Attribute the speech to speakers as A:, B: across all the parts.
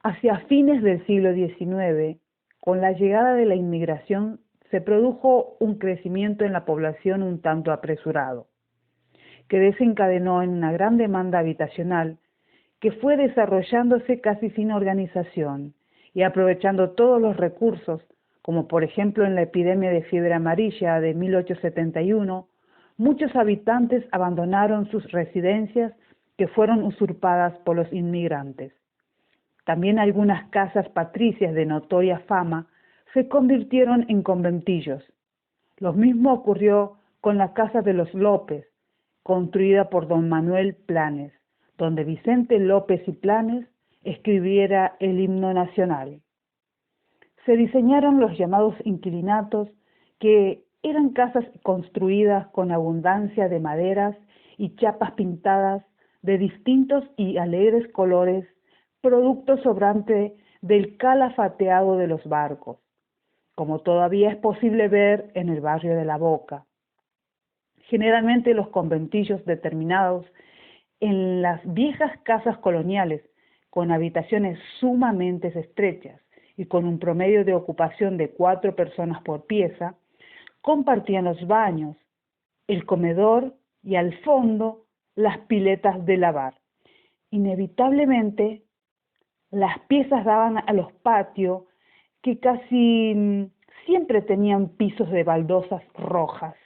A: Hacia fines del siglo XIX, con la llegada de la inmigración, se produjo un crecimiento en la población un tanto apresurado, que desencadenó en una gran demanda habitacional que fue desarrollándose casi sin organización y aprovechando todos los recursos, como por ejemplo en la epidemia de fiebre amarilla de 1871, muchos habitantes abandonaron sus residencias que fueron usurpadas por los inmigrantes. También algunas casas patricias de notoria fama se convirtieron en conventillos. Lo mismo ocurrió con la casa de los López, construida por don Manuel Planes, donde Vicente López y Planes escribiera el himno nacional. Se diseñaron los llamados inquilinatos, que eran casas construidas con abundancia de maderas y chapas pintadas de distintos y alegres colores, producto sobrante del calafateado de los barcos, como todavía es posible ver en el barrio de La Boca. Generalmente los conventillos determinados en las viejas casas coloniales, con habitaciones sumamente estrechas y con un promedio de ocupación de 4 personas por pieza, compartían los baños, el comedor y al fondo las piletas de lavar. Inevitablemente, las piezas daban a los patios que casi siempre tenían pisos de baldosas rojas.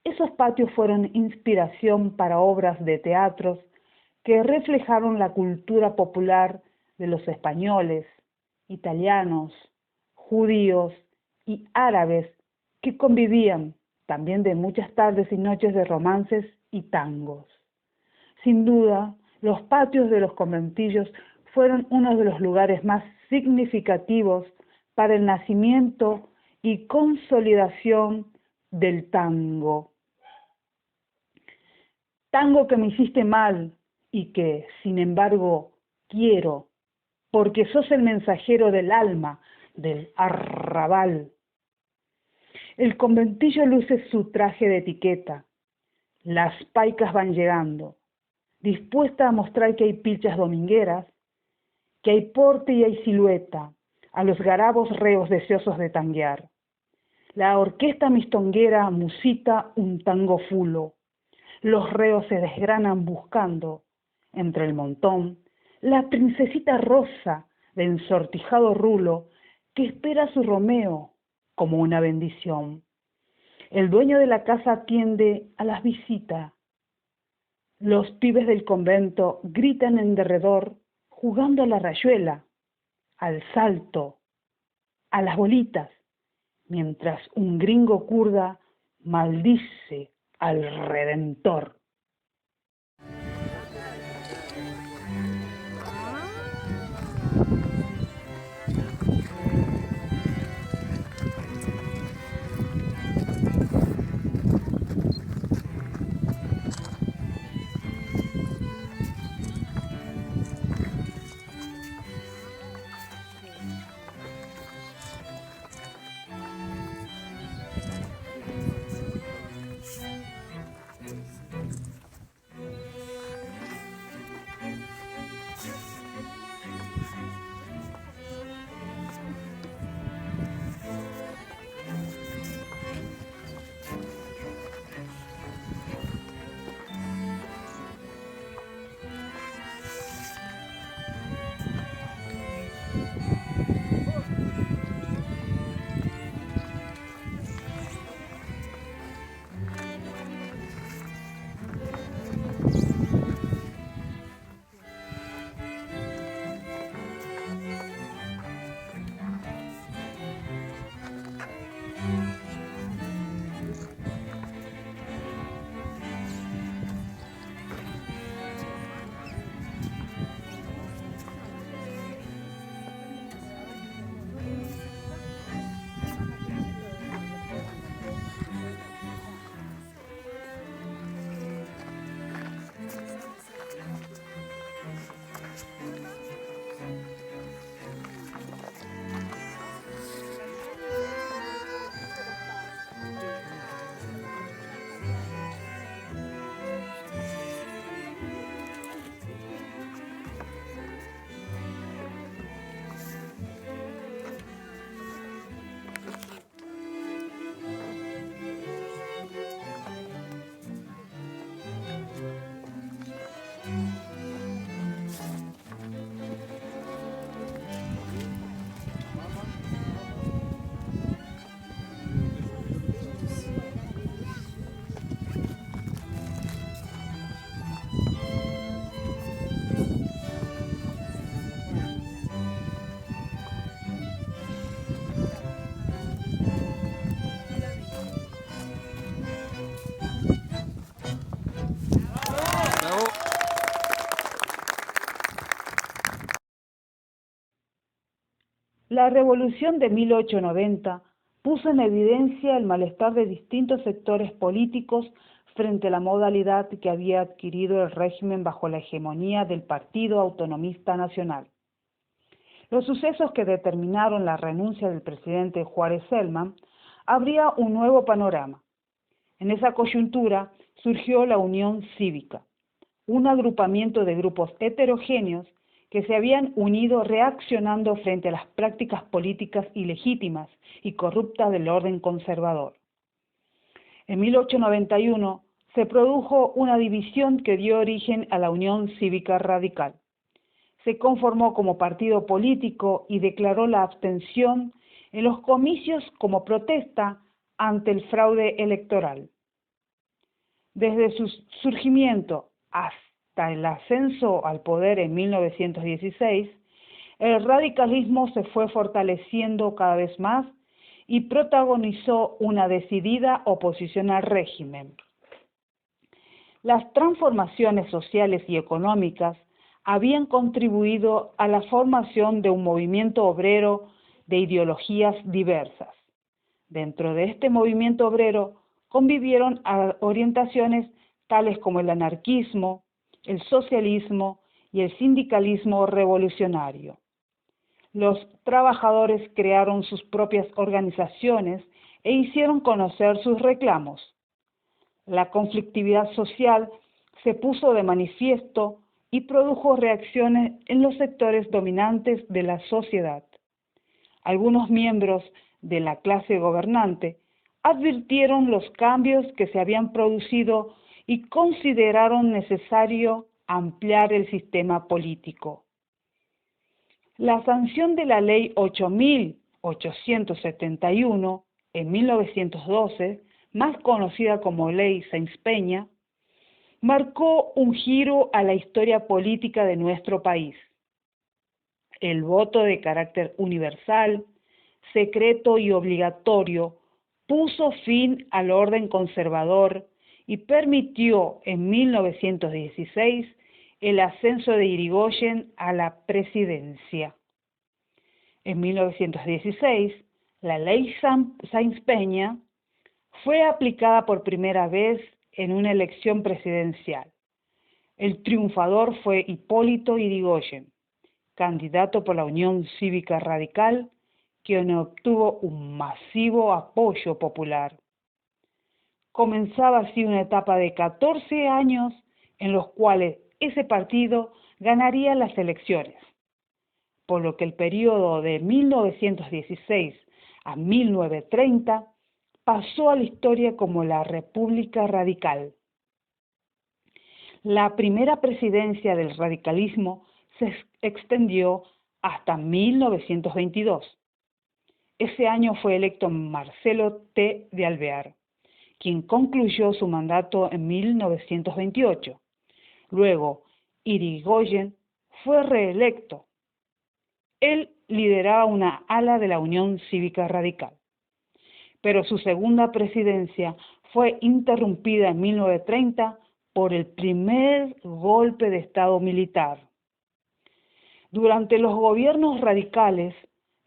A: Esos patios fueron inspiración para obras de teatros que reflejaron la cultura popular de los españoles, italianos, judíos y árabes que convivían, también de muchas tardes y noches de romances y tangos. Sin duda, los patios de los conventillos fueron uno de los lugares más significativos para el nacimiento y consolidación del tango. Tango que me hiciste mal y que, sin embargo, quiero, porque sos el mensajero del alma, del arrabal. El conventillo luce su traje de etiqueta. Las paicas van llegando, dispuestas a mostrar que hay pilchas domingueras, que hay porte y hay silueta, a los garabos reos deseosos de tanguear. La orquesta mistonguera musita un tango fulo. Los reos se desgranan buscando, entre el montón, la princesita rosa de ensortijado rulo que espera a su Romeo como una bendición. El dueño de la casa atiende a las visitas. Los pibes del convento gritan en derredor, jugando a la rayuela, al salto, a las bolitas, mientras un gringo kurda maldice al Redentor. La revolución de 1890 puso en evidencia el malestar de distintos sectores políticos frente a la modalidad que había adquirido el régimen bajo la hegemonía del Partido Autonomista Nacional. Los sucesos que determinaron la renuncia del presidente Juárez Celman abría un nuevo panorama. En esa coyuntura surgió la Unión Cívica, un agrupamiento de grupos heterogéneos que se habían unido reaccionando frente a las prácticas políticas ilegítimas y corruptas del orden conservador. En 1891 se produjo una división que dio origen a la Unión Cívica Radical. Se conformó como partido político y declaró la abstención en los comicios como protesta ante el fraude electoral. Desde su surgimiento hasta el ascenso al poder en 1916, el radicalismo se fue fortaleciendo cada vez más y protagonizó una decidida oposición al régimen. Las transformaciones sociales y económicas habían contribuido a la formación de un movimiento obrero de ideologías diversas. Dentro de este movimiento obrero convivieron orientaciones tales como el anarquismo, el socialismo y el sindicalismo revolucionario. Los trabajadores crearon sus propias organizaciones e hicieron conocer sus reclamos. La conflictividad social se puso de manifiesto y produjo reacciones en los sectores dominantes de la sociedad. Algunos miembros de la clase gobernante advirtieron los cambios que se habían producido y consideraron necesario ampliar el sistema político. La sanción de la Ley 8.871 en 1912, más conocida como Ley Sáenz-Peña, marcó un giro a la historia política de nuestro país. El voto de carácter universal, secreto y obligatorio puso fin al orden conservador y permitió en 1916 el ascenso de Irigoyen a la presidencia. En 1916, la Ley Sáenz-Peña fue aplicada por primera vez en una elección presidencial. El triunfador fue Hipólito Yrigoyen, candidato por la Unión Cívica Radical, quien obtuvo un masivo apoyo popular. Comenzaba así una etapa de 14 años en los cuales ese partido ganaría las elecciones, por lo que el periodo de 1916 a 1930 pasó a la historia como la República Radical. La primera presidencia del radicalismo se extendió hasta 1922. Ese año fue electo Marcelo T. de Alvear, quien concluyó su mandato en 1928. Luego, Irigoyen fue reelecto. Él lideraba una ala de la Unión Cívica Radical, pero su segunda presidencia fue interrumpida en 1930 por el primer golpe de Estado militar. Durante los gobiernos radicales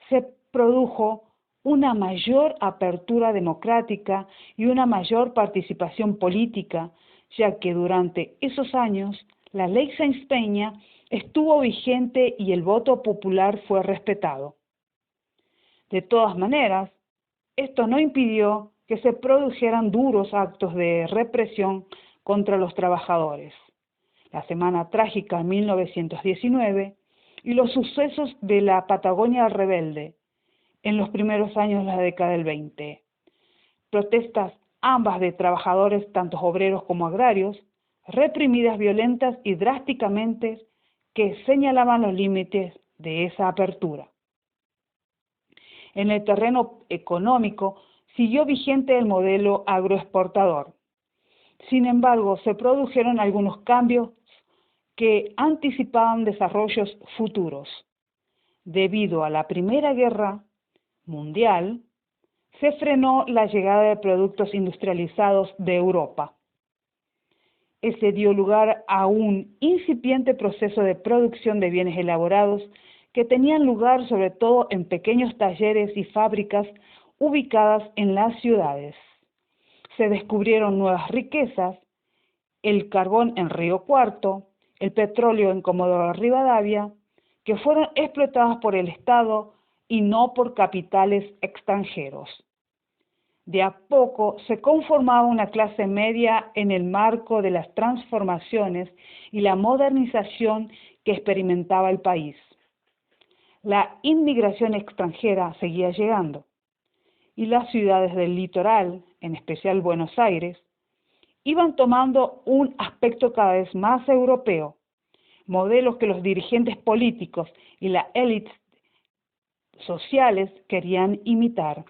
A: se produjo una mayor apertura democrática y una mayor participación política, ya que durante esos años la Ley Sáenz-Peña estuvo vigente y el voto popular fue respetado. De todas maneras, esto no impidió que se produjeran duros actos de represión contra los trabajadores. La Semana Trágica de 1919 y los sucesos de la Patagonia rebelde en los primeros años de la década del 20. Protestas ambas de trabajadores, tanto obreros como agrarios, reprimidas violentas y drásticamente, que señalaban los límites de esa apertura. En el terreno económico siguió vigente el modelo agroexportador. Sin embargo, se produjeron algunos cambios que anticipaban desarrollos futuros. Debido a la Primera Guerra Mundial, se frenó la llegada de productos industrializados de Europa. Ese dio lugar a un incipiente proceso de producción de bienes elaborados que tenían lugar sobre todo en pequeños talleres y fábricas ubicadas en las ciudades. Se descubrieron nuevas riquezas, el carbón en Río Cuarto, el petróleo en Comodoro Rivadavia, que fueron explotadas por el Estado y no por capitales extranjeros. De a poco se conformaba una clase media en el marco de las transformaciones y la modernización que experimentaba el país. La inmigración extranjera seguía llegando y las ciudades del litoral, en especial Buenos Aires, iban tomando un aspecto cada vez más europeo, modelos que los dirigentes políticos y las élites sociales querían imitar.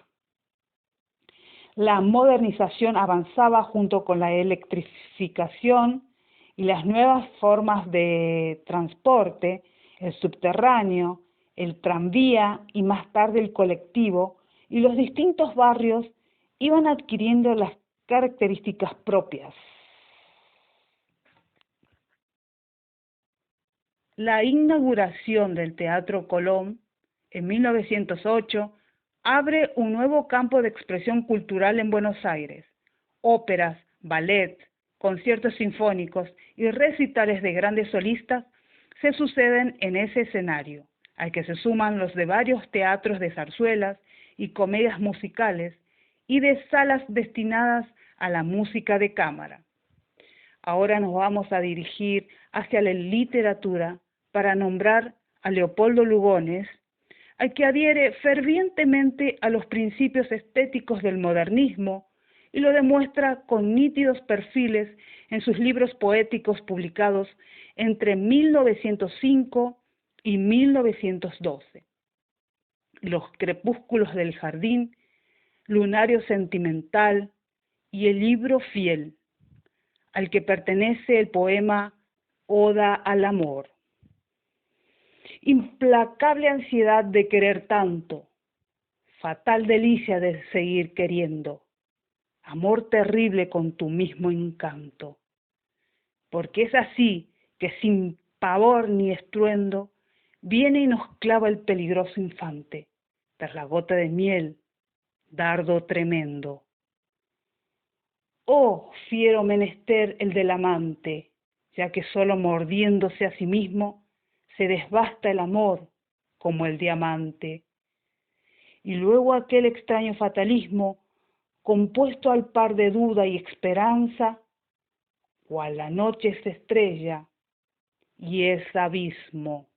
A: La modernización avanzaba junto con la electrificación y las nuevas formas de transporte, el subterráneo, el tranvía y más tarde el colectivo, y los distintos barrios iban adquiriendo las características propias. La inauguración del Teatro Colón en 1908 abre un nuevo campo de expresión cultural en Buenos Aires. Óperas, ballet, conciertos sinfónicos y recitales de grandes solistas se suceden en ese escenario, al que se suman los de varios teatros de zarzuelas y comedias musicales y de salas destinadas a la música de cámara. Ahora nos vamos a dirigir hacia la literatura para nombrar a Leopoldo Lugones, al que adhiere fervientemente a los principios estéticos del modernismo y lo demuestra con nítidos perfiles en sus libros poéticos publicados entre 1905 y 1912. Los crepúsculos del jardín, Lunario sentimental y el libro fiel, al que pertenece el poema Oda al amor. Implacable ansiedad de querer tanto, fatal delicia de seguir queriendo, amor terrible con tu mismo encanto. Porque es así que sin pavor ni estruendo viene y nos clava el peligroso infante, tras la gota de miel, dardo tremendo. Oh, fiero menester el del amante, ya que solo mordiéndose a sí mismo se desbasta el amor como el diamante. Y luego aquel extraño fatalismo, compuesto al par de duda y esperanza, cual la noche se estrella y es abismo.